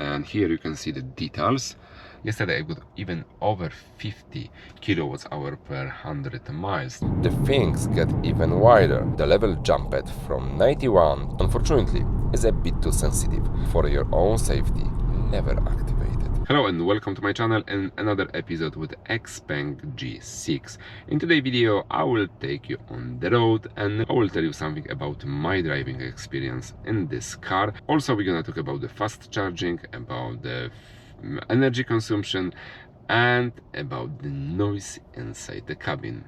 and here you can see the details. Yesterday I got even over 50 kilowatts hour per 100 miles. The things get even wider. The level jumped from 91, unfortunately, is a bit too sensitive. For your own safety, never activate it. Hello and welcome to my channel and another episode with XPENG G6. In today's video I will take you on the road and I will tell you something about my driving experience in this car. Also we're gonna talk about the fast charging, about the energy consumption and about the noise inside the cabin.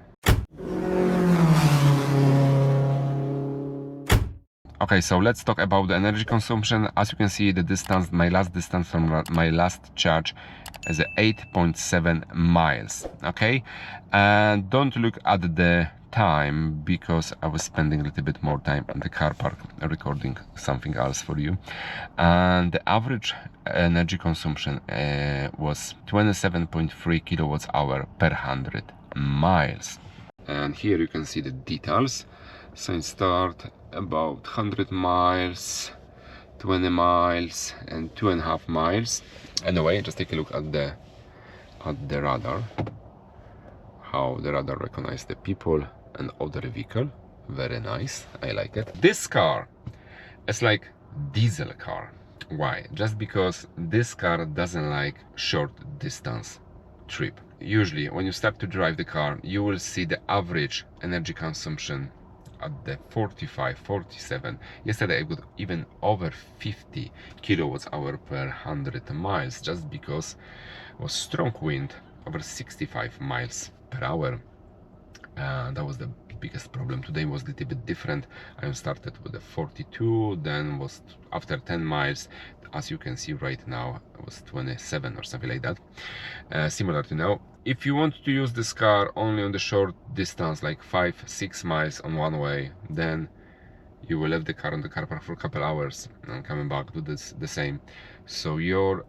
Okay, so let's talk about the energy consumption. As you can see, the distance, my last distance from my last charge is 8.7 miles. Okay, and don't look at the time because I was spending a little bit more time in the car park recording something else for you. And the average energy consumption was 27.3 kilowatts hour per 100 miles. And here you can see the details. So it start about 100 miles, 20 miles and 2.5 miles. Anyway, just take a look at the radar, how the radar recognizes the people and other vehicle. Very nice, I like it. This car is like diesel car. Why? Just because this car doesn't like short distance trip. Usually when you start to drive the car, you will see the average energy consumption at the 45, 47. Yesterday I got even over 50 kilowatts hour per 100 miles just because it was strong wind over 65 miles per hour. That was the biggest problem. Today was a little bit different. I started with a 42, then was after 10 miles, as you can see right now, it was 27 or something like that. Similar to now. If you want to use this car only on the short distance, like 5-6 miles on one way, then you will leave the car on the car park for a couple hours and coming back do this the same. So your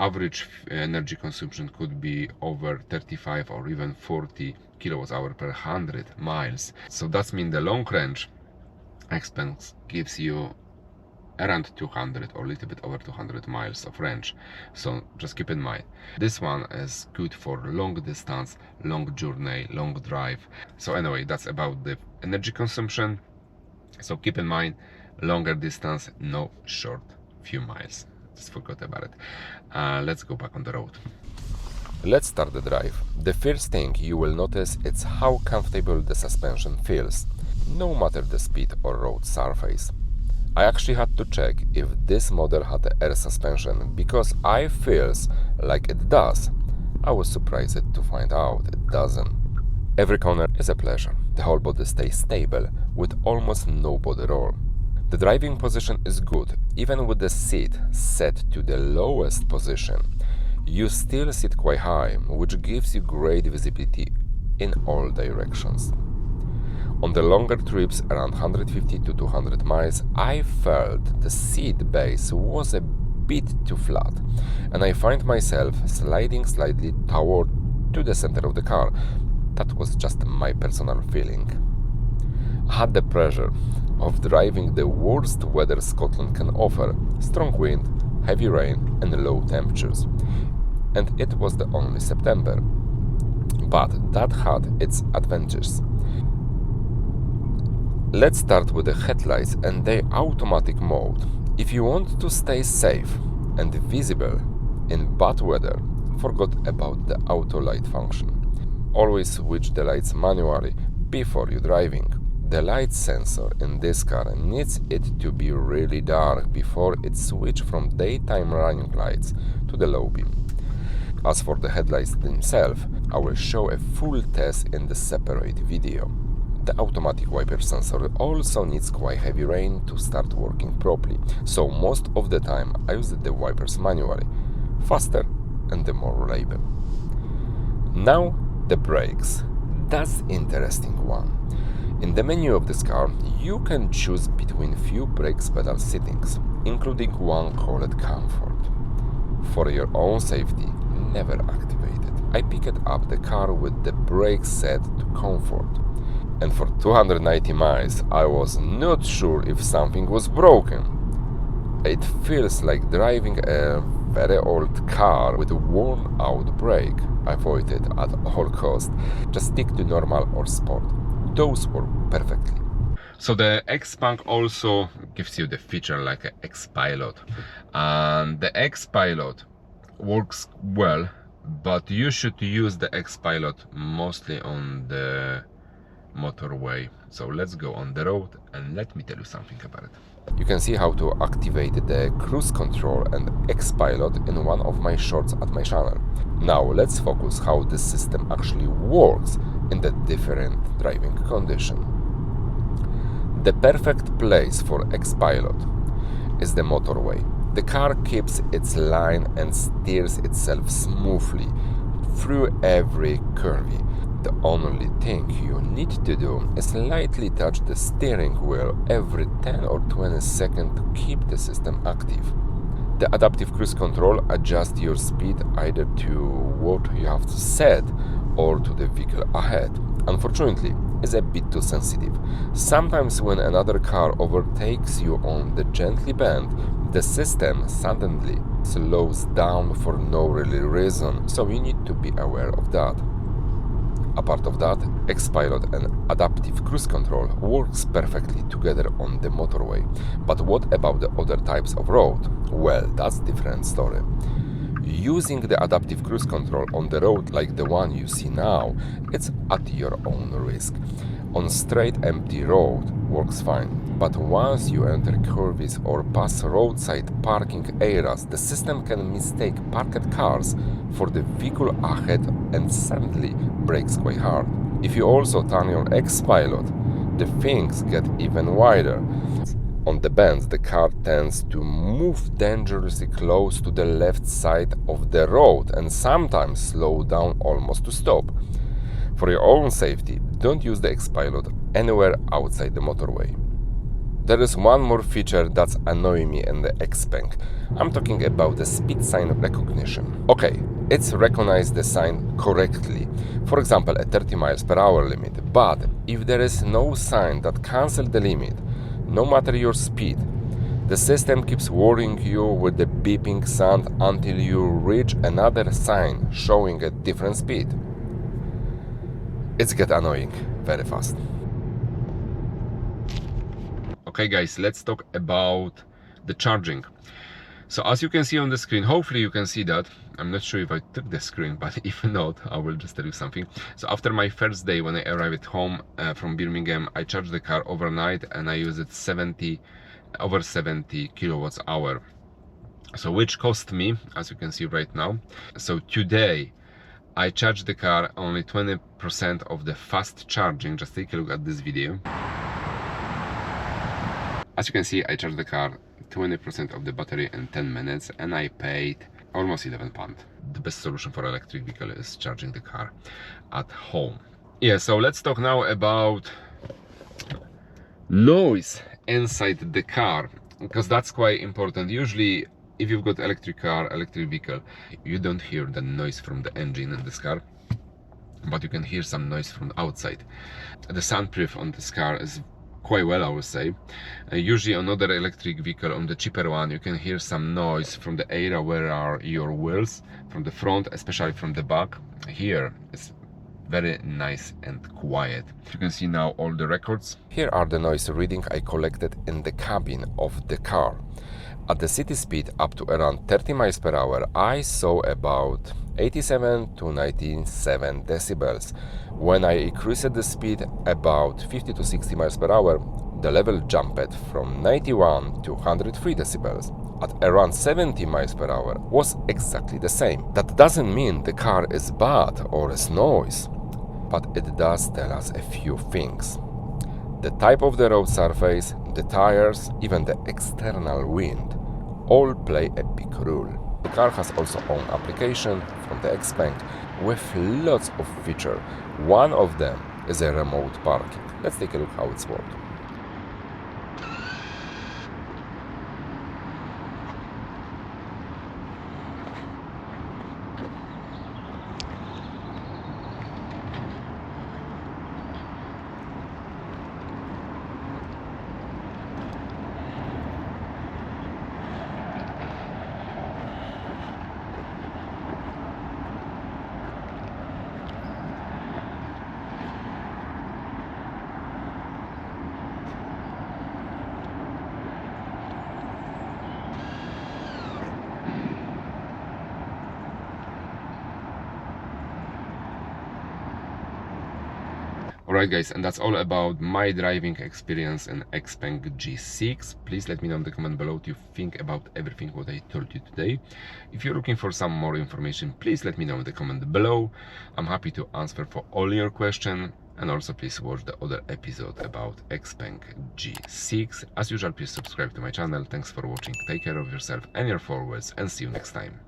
average energy consumption could be over 35 or even 40 kilowatts hour per 100 miles. So that means the long range XPENG gives you around 200 or a little bit over 200 miles of range. So just keep in mind, this one is good for long distance, long journey, long drive. So anyway, that's about the energy consumption. So keep in mind, longer distance, no short few miles. Just forgot about it. Let's go back on the road. Let's start the drive. The first thing you will notice is how comfortable the suspension feels, no matter the speed or road surface. I actually had to check if this model had air suspension because I feels like it does. I was surprised to find out it doesn't. Every corner is a pleasure. The whole body stays stable with almost no body roll. The driving position is good, even with the seat set to the lowest position. You still sit quite high, which gives you great visibility in all directions. On the longer trips around 150 to 200 miles, I felt the seat base was a bit too flat, and I find myself sliding slightly toward to the center of the car. That was just my personal feeling. I had the pressure of driving the worst weather Scotland can offer: strong wind, heavy rain and low temperatures. And it was the only September. But that had its advantages. Let's start with the headlights and their automatic mode. If you want to stay safe and visible in bad weather, forget about the auto light function. Always switch the lights manually before you're driving. The light sensor in this car needs it to be really dark before it switches from daytime running lights to the low beam. As for the headlights themselves, I will show a full test in the separate video. The automatic wiper sensor also needs quite heavy rain to start working properly, so most of the time I use the wipers manually, faster and the more reliable. Now the brakes. That's interesting one. In the menu of this car, you can choose between few brakes pedal settings, including one called Comfort. For your own safety, never activate it. I picked up the car with the brakes set to Comfort, and for 290 miles I was not sure if something was broken. It feels like driving a very old car with a worn out brake. Avoid it at all costs. Just stick to normal or sport. Those work perfectly. So the XPENG also gives you the feature like a Xpilot, and the Xpilot works well, but you should use the Xpilot mostly on the motorway. So let's go on the road and let me tell you something about it. You can see how to activate the cruise control and Xpilot in one of my shorts at my channel. Now let's focus how this system actually works in the different driving conditions. The perfect place for Xpilot is the motorway. The car keeps its line and steers itself smoothly through every curve. The only thing you need to do is lightly touch the steering wheel every 10 or 20 seconds to keep the system active. The adaptive cruise control adjusts your speed either to what you have to set or to the vehicle ahead. Unfortunately, it's a bit too sensitive. Sometimes when another car overtakes you on the gently bend, the system suddenly slows down for no real reason, so you need to be aware of that. Apart of that, Xpilot and adaptive cruise control works perfectly together on the motorway. But what about the other types of road? Well, that's a different story. Using the adaptive cruise control on the road like the one you see now, it's at your own risk. On straight empty road works fine, but once you enter curves or pass roadside parking areas, the system can mistake parked cars for the vehicle ahead and suddenly brakes quite hard. If you also turn your Xpilot, the things get even wider. On the bends, the car tends to move dangerously close to the left side of the road and sometimes slow down almost to stop. For your own safety, don't use the Xpilot anywhere outside the motorway. There is one more feature that's annoying me in the XPENG. I'm talking about the speed sign recognition. Okay, it's recognized the sign correctly, for example a 30 miles per hour limit, but if there is no sign that cancels the limit, no matter your speed, the system keeps worrying you with the beeping sound until you reach another sign showing a different speed. It's get annoying very fast. Okay guys, let's talk about the charging. So as you can see on the screen, hopefully you can see that. I'm not sure if I took the screen, but if not, I will just tell you something. So after my first day, when I arrived home from Birmingham, I charged the car overnight and I used it over 70 kilowatts hour. So which cost me, as you can see right now. So today, I charged the car only 20% of the fast charging. Just take a look at this video. As you can see, I charged the car 20% of the battery in 10 minutes and I paid almost £11. The best solution for electric vehicle is charging the car at home. Yeah, so let's talk now about noise inside the car, because that's quite important. Usually, if you've got electric vehicle, you don't hear the noise from the engine in this car, but you can hear some noise from outside. The soundproof on this car is quite well, I would say. Usually on other electric vehicle, on the cheaper one, you can hear some noise from the area where are your wheels, from the front, especially from the back. Here it's very nice and quiet. You can see now all the records. Here are the noise readings I collected in the cabin of the car. At the city speed up to around 30 miles per hour, I saw about 87 to 97 decibels. When I increased the speed about 50 to 60 miles per hour, the level jumped from 91 to 103 decibels. At around 70 miles per hour was exactly the same. That doesn't mean the car is bad or is noise, but it does tell us a few things. The type of the road surface, the tires, even the external wind, all play a big role. The car has also own application from the XPENG with lots of features. One of them is a remote parking. Let's take a look how it's working. Alright guys, and that's all about my driving experience in XPENG G6. Please let me know in the comment below what you think about everything what I told you today. If you're looking for some more information, please let me know in the comment below. I'm happy to answer for all your questions. And also please watch the other episode about XPENG G6. As usual, please subscribe to my channel. Thanks for watching. Take care of yourself and your followers, and see you next time.